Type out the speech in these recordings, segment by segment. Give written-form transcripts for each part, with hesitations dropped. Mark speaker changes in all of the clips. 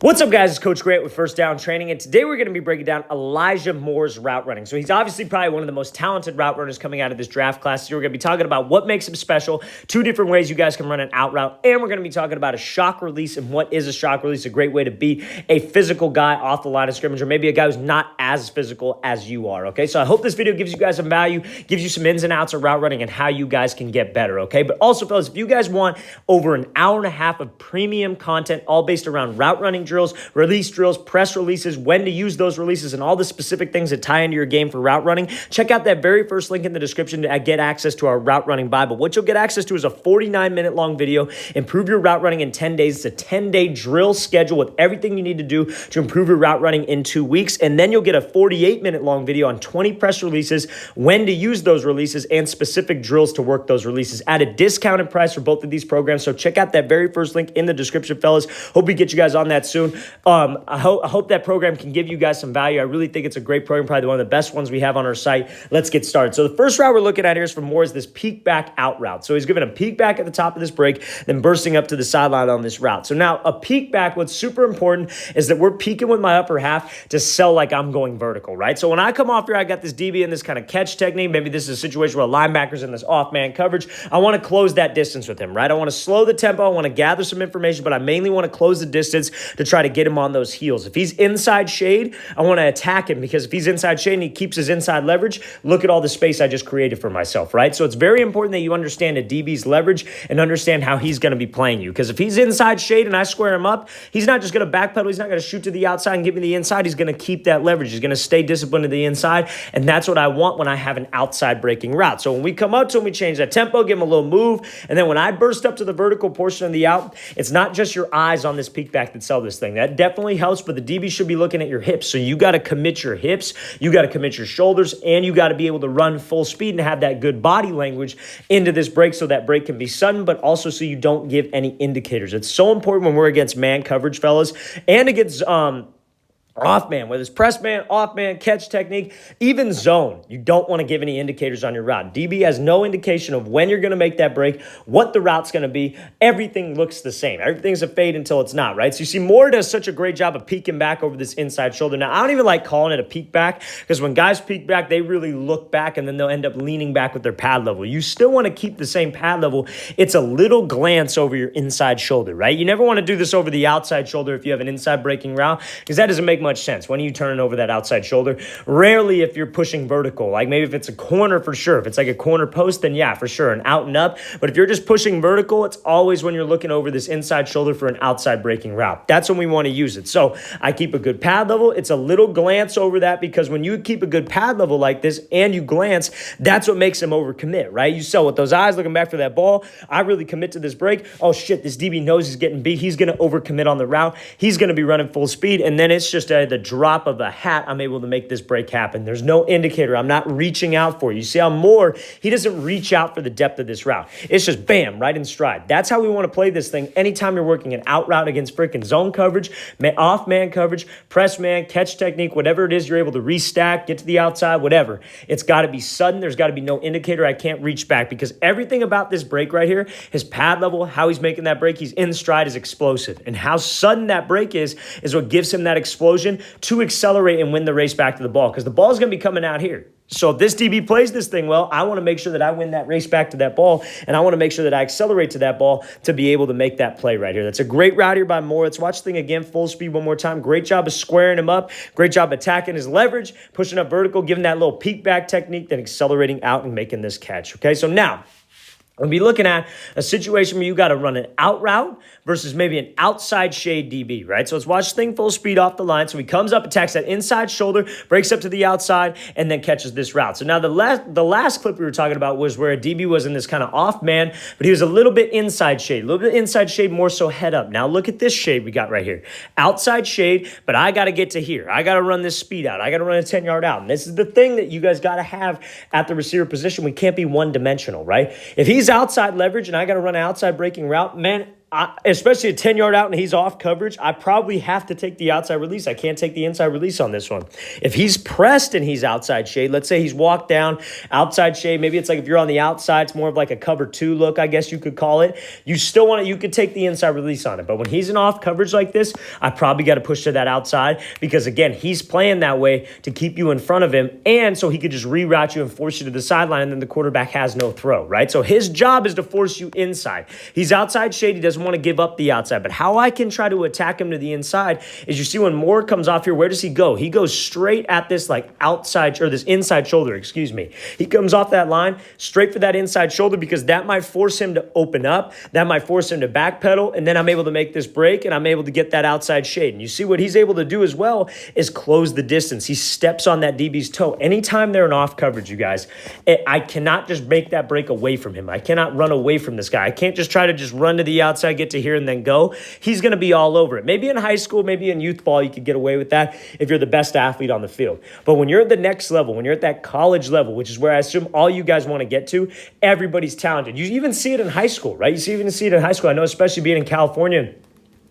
Speaker 1: What's up, guys? It's Coach Grant with First Down Training, and today we're going to be breaking down Elijah Moore's route running. So he's obviously probably one of the most talented route runners coming out of this draft class. So we're going to be talking about what makes him special, two different ways you guys can run an out route, and we're going to be talking about a shock release and what is a shock release, a great way to beat a physical guy off the line of scrimmage, or maybe a guy who's not as physical as you are, okay? So I hope this video gives you guys some value, gives you some ins and outs of route running and how you guys can get better, okay? But also, fellas, if you guys want over an hour and a half of premium content, all based around route running drills, release drills, press releases, when to use those releases, and all the specific things that tie into your game for route running, check out that very first link in the description to get access to our route running Bible. What you'll get access to is a 49-minute long video, improve your route running in 10 days. It's a 10-day drill schedule with everything you need to do to improve your route running in 2 weeks. And then you'll get a 48-minute long video on 20 press releases, when to use those releases, and specific drills to work those releases at a discounted price for both of these programs. So check out that very first link in the description, fellas. Hope we get you guys on that soon. I hope that program can give you guys some value. I really think it's a great program, probably one of the best ones we have on our site. Let's get started. So the first route we're looking at here is from Moore is this peek back out route. So he's giving a peek back at the top of this break, then bursting up to the sideline on this route. So now a peek back, what's super important is that we're peeking with my upper half to sell like I'm going vertical, right? So when I come off here, I got this DB in this kind of catch technique. Maybe this is a situation where a linebacker's in this off-man coverage. I want to close that distance with him, right? I want to slow the tempo. I want to gather some information, but I mainly want to close the distance to try to get him on those heels. If he's inside shade, I want to attack him, because if he's inside shade and he keeps his inside leverage, look at all the space I just created for myself, right? So it's very important that you understand a DB's leverage and understand how he's going to be playing you, because if he's inside shade and I square him up, he's not just going to backpedal. He's not going to shoot to the outside and give me the inside. He's going to keep that leverage. He's going to stay disciplined to the inside, and that's what I want when I have an outside breaking route. So when we come up to him, we change that tempo, give him a little move, and then when I burst up to the vertical portion of the out, it's not just your eyes on this peek back that sell this thing. That definitely helps, but the DB should be looking at your hips. So you got to commit your hips, you got to commit your shoulders, and you got to be able to run full speed and have that good body language into this break, so that break can be sudden, but also so you don't give any indicators. It's so important when we're against man coverage, fellas, and against off man, whether it's press man, off man, catch technique, even zone. You don't want to give any indicators on your route. DB has no indication of when you're going to make that break, what the route's going to be. Everything looks the same. Everything's a fade until it's not, right? So you see Moore does such a great job of peeking back over this inside shoulder. Now, I don't even like calling it a peek back, because when guys peek back, they really look back and then they'll end up leaning back with their pad level. You still want to keep the same pad level. It's a little glance over your inside shoulder, right? You never want to do this over the outside shoulder if you have an inside breaking route, because that doesn't make much sense. When are you turning over that outside shoulder? Rarely if you're pushing vertical. Like maybe if it's a corner, for sure. If it's like a corner post, then yeah, for sure, an out and up. But if you're just pushing vertical, it's always when you're looking over this inside shoulder for an outside breaking route. That's when we want to use it. So I keep a good pad level. It's a little glance over that, because when you keep a good pad level like this and you glance, that's what makes him overcommit, right? You sell with those eyes looking back for that ball. I really commit to this break. Oh shit, this DB knows he's getting beat. He's going to overcommit on the route. He's going to be running full speed, and then it's just the drop of a hat, I'm able to make this break happen. There's no indicator. I'm not reaching out for you. See how Moore, he doesn't reach out for the depth of this route. It's just bam, right in stride. That's how we want to play this thing anytime you're working an out route against freaking zone coverage, off man coverage, press man, catch technique, whatever it is you're able to restack, get to the outside, whatever. It's got to be sudden. There's got to be no indicator. I can't reach back, because everything about this break right here, his pad level, how he's making that break, he's in stride, is explosive. And how sudden that break is what gives him that explosion to accelerate and win the race back to the ball, because the ball is going to be coming out here. So if this DB plays this thing well, I want to make sure that I win that race back to that ball, and I want to make sure that I accelerate to that ball to be able to make that play right here. That's a great route here by Moore. Let's watch the thing again, full speed one more time. Great job of squaring him up. Great job attacking his leverage, pushing up vertical, giving that little peek back technique, then accelerating out and making this catch. Okay, so now we'll be looking at a situation where you got to run an out route versus maybe an outside shade DB, right? So let's watch the thing full speed off the line. So he comes up, attacks that inside shoulder, breaks up to the outside, and then catches this route. So now the last clip we were talking about was where a DB was in this kind of off man, but he was a little bit inside shade, a little bit inside shade, more so head up. Now look at this shade we got right here. Outside shade, but I got to get to here. I got to run this speed out. I got to run a 10-yard out. And this is the thing that you guys got to have at the receiver position. We can't be one-dimensional, right? If he's outside leverage and I got to run an outside breaking route, man, especially a 10-yard out and he's off coverage, I probably have to take the outside release. I can't take the inside release on this one. If he's pressed and he's outside shade, let's say he's walked down outside shade, maybe it's like if you're on the outside, it's more of like a cover 2 look, I guess you could call it. You still want to, you could take the inside release on it. But when he's in off coverage like this, I probably got to push to that outside because, again, he's playing that way to keep you in front of him and so he could just reroute you and force you to the sideline, and then the quarterback has no throw, right? So his job is to force you inside. He's outside shade. He doesn't want to give up the outside. But how I can try to attack him to the inside is, you see when Moore comes off here, where does he go? He goes straight at this like outside, or this inside shoulder, excuse me. He comes off that line straight for that inside shoulder because that might force him to open up. That might force him to backpedal, and then I'm able to make this break and I'm able to get that outside shade. And you see what he's able to do as well is close the distance. He steps on that DB's toe. Anytime they're in off coverage, you guys, I cannot just make that break away from him. I cannot run away from this guy. I can't just try to just run to the outside, get to here, and then go. He's going to be all over it. Maybe in high school, maybe in youth ball, you could get away with that if you're the best athlete on the field. But when you're at the next level, when you're at that college level, which is where I assume all you guys want to get to, everybody's talented. You even see it in high school, right? Even see it in high school. I know, especially being in California,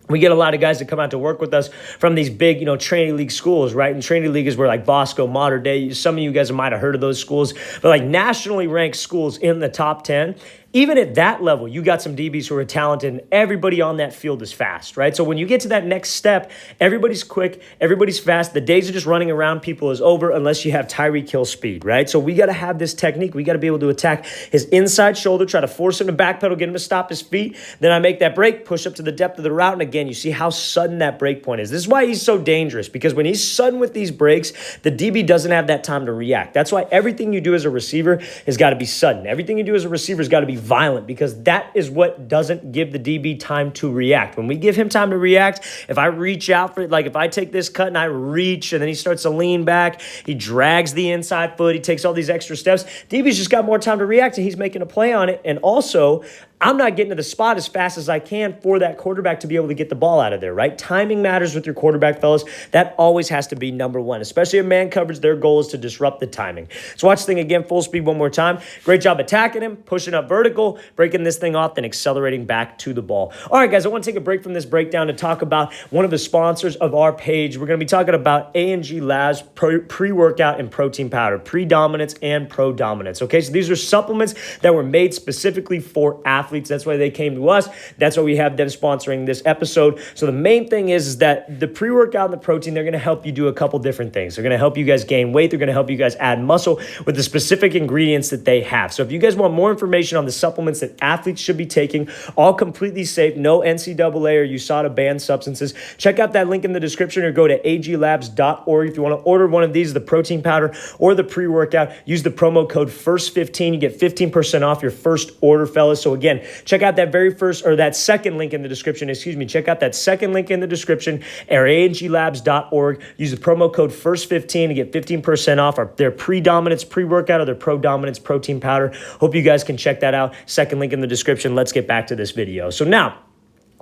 Speaker 1: we get a lot of guys that come out to work with us from these big, training league schools, right? And training league is where like Bosco, Mater Dei, some of you guys might have heard of those schools, but like nationally ranked schools in the top 10. Even at that level, you got some DBs who are talented, and everybody on that field is fast, right? So when you get to that next step, everybody's quick, everybody's fast. The days of just running around people is over unless you have Tyreek Hill speed, right? So we got to have this technique. We got to be able to attack his inside shoulder, try to force him to backpedal, get him to stop his feet. Then I make that break, push up to the depth of the route, and again, you see how sudden that break point is. This is why he's so dangerous, because when he's sudden with these breaks, the DB doesn't have that time to react. That's why everything you do as a receiver has got to be sudden. Everything you do as a receiver has got to be violent, because that is what doesn't give the DB time to react. When we give him time to react, if I reach out for it, like if I take this cut and I reach and then he starts to lean back, he drags the inside foot, he takes all these extra steps, DB's just got more time to react and he's making a play on it. And also, I'm not getting to the spot as fast as I can for that quarterback to be able to get the ball out of there, right? Timing matters with your quarterback, fellas. That always has to be number one, especially in man coverage. Their goal is to disrupt the timing. So watch the thing again, full speed one more time. Great job attacking him, pushing up vertical, breaking this thing off, then accelerating back to the ball. All right, guys, I want to take a break from this breakdown to talk about one of the sponsors of our page. We're going to be talking about A&G Labs pre-workout and protein powder, pre-dominance and pro-dominance. Okay, so these are supplements that were made specifically for athletes. That's why they came to us. That's why we have them sponsoring this episode. So the main thing is that the pre-workout and the protein, they're going to help you do a couple different things. They're going to help you guys gain weight. They're going to help you guys add muscle with the specific ingredients that they have. So if you guys want more information on the supplements that athletes should be taking, all completely safe, no NCAA or USADA banned substances, check out that link in the description or go to aglabs.org. If you want to order one of these, the protein powder or the pre-workout, use the promo code FIRST15. You get 15% off your first order, fellas. So again, check out that that second link in the description, check out that second link in the description, or aglabs.org. Use the promo code FIRST15 to get 15% off their pre-dominance pre-workout or their pro-dominance protein powder. Hope you guys can check that out. Second link in the description. Let's get back to this video. So now,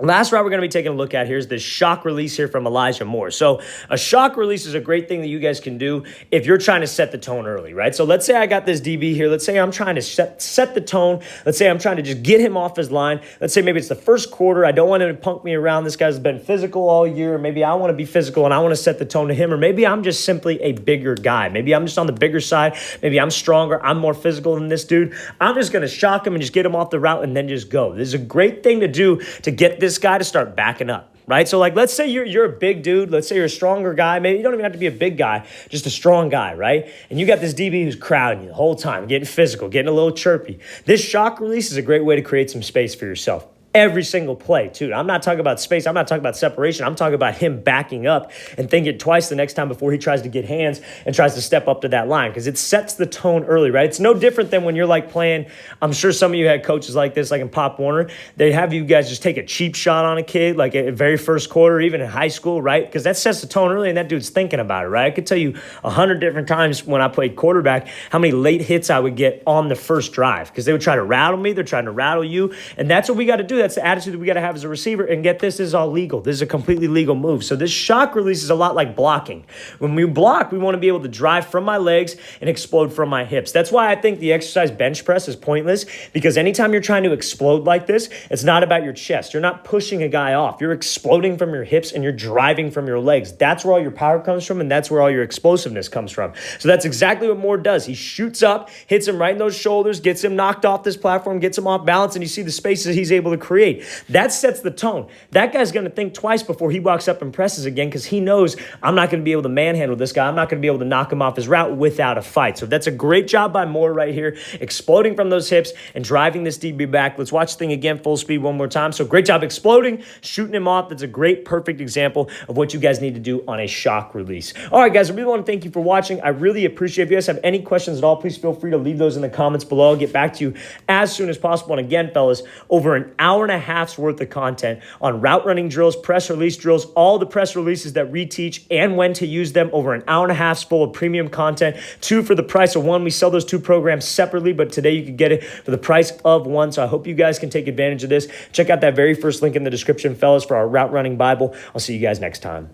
Speaker 1: last route we're going to be taking a look at here is this shock release here from Elijah Moore. So a shock release is a great thing that you guys can do if you're trying to set the tone early, right? So let's say I got this DB here. Let's say I'm trying to set the tone. Let's say I'm trying to just get him off his line. Let's say maybe it's the first quarter. I don't want him to punk me around. This guy's been physical all year. Or maybe I want to be physical and I want to set the tone to him. Or maybe I'm just simply a bigger guy. Maybe I'm just on the bigger side. Maybe I'm stronger. I'm more physical than this dude. I'm just going to shock him and just get him off the route and then just go. This is a great thing to do to get this guy to start backing up, right? So like, let's say you're a big dude. Let's say you're a stronger guy. Maybe you don't even have to be a big guy, just a strong guy, right? And you got this DB who's crowding you the whole time, getting physical, getting a little chirpy. This shock release is a great way to create some space for yourself. Every single play, too. I'm not talking about space. I'm not talking about separation. I'm talking about him backing up and thinking twice the next time before he tries to get hands and tries to step up to that line, because it sets the tone early, right? It's no different than when you're like playing. I'm sure some of you had coaches like this, like in Pop Warner. They have you guys just take a cheap shot on a kid, like at very first quarter, even in high school, right? Because that sets the tone early and that dude's thinking about it, right? I could tell you 100 different times when I played quarterback how many late hits I would get on the first drive, because they would try to rattle me. They're trying to rattle you. And that's what we got to do. That's the attitude that we got to have as a receiver. And get this is all legal. This is a completely legal move. So this shock release is a lot like blocking. When we block, we want to be able to drive from my legs and explode from my hips. That's why I think the exercise bench press is pointless, because anytime you're trying to explode like this, it's not about your chest. You're not pushing a guy off. You're exploding from your hips and you're driving from your legs. That's where all your power comes from, and that's where all your explosiveness comes from. So that's exactly what Moore does. He shoots up, hits him right in those shoulders, gets him knocked off this platform, gets him off balance, and you see the spaces he's able to create. That sets the tone. That guy's going to think twice before he walks up and presses again, because he knows I'm not going to be able to manhandle this guy. I'm not going to be able to knock him off his route without a fight. So that's a great job by Moore right here, exploding from those hips and driving this DB back. Let's watch the thing again, full speed one more time. So great job exploding, shooting him off. That's a great, perfect example of what you guys need to do on a shock release. All right, guys, I really want to thank you for watching. I really appreciate it. If you guys have any questions at all, please feel free to leave those in the comments below. I'll get back to you as soon as possible. And again, fellas, over an hour and a half's worth of content on route running drills, press release drills, all the press releases that we teach and when to use them. Over an hour and a half's full of premium content, 2 for the price of 1. We sell those 2 programs separately, but today you can get it for the price of 1. So I hope you guys can take advantage of this. Check out that very first link in the description, fellas, for our route running Bible. I'll see you guys next time.